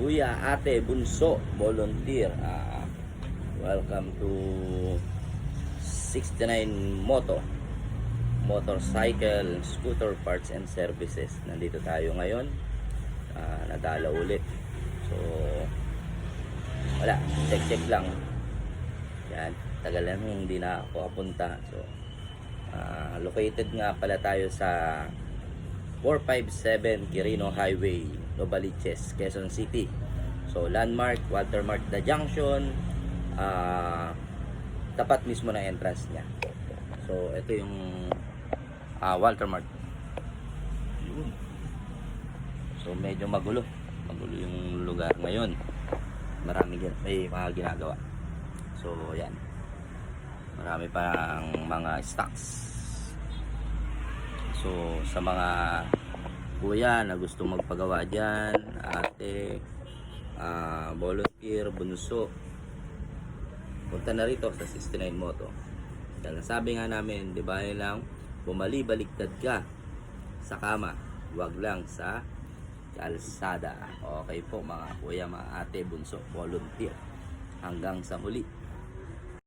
kuya, ate, bunso, volunteer. Welcome to 69 Motorcycle, Scooter Parts and Services. Nandito tayo ngayon. Nadala ulit. So, wala. Check lang. Yan. Tagal lang hindi na ako kapunta. So, located nga pala tayo sa 457 Quirino Highway, Novaliches, Quezon City. So, landmark, watermark the junction. Tapat mismo ng entrance niya. So, ito yung watermark. So, medyo magulo yung lugar ngayon. May mga ginagawa. So, yan. Marami pang mga stocks. So, sa mga kuya na gusto magpagawa dyan, ate, volunteer, bunso, punta na rito sa 69 Moto. Dahil sabi nga namin, di ba lang, bumali-baliktad ka sa kama, wag lang sa kalsada. Okay po mga kuya, mga ate, bunso, volunteer. Hanggang sa muli.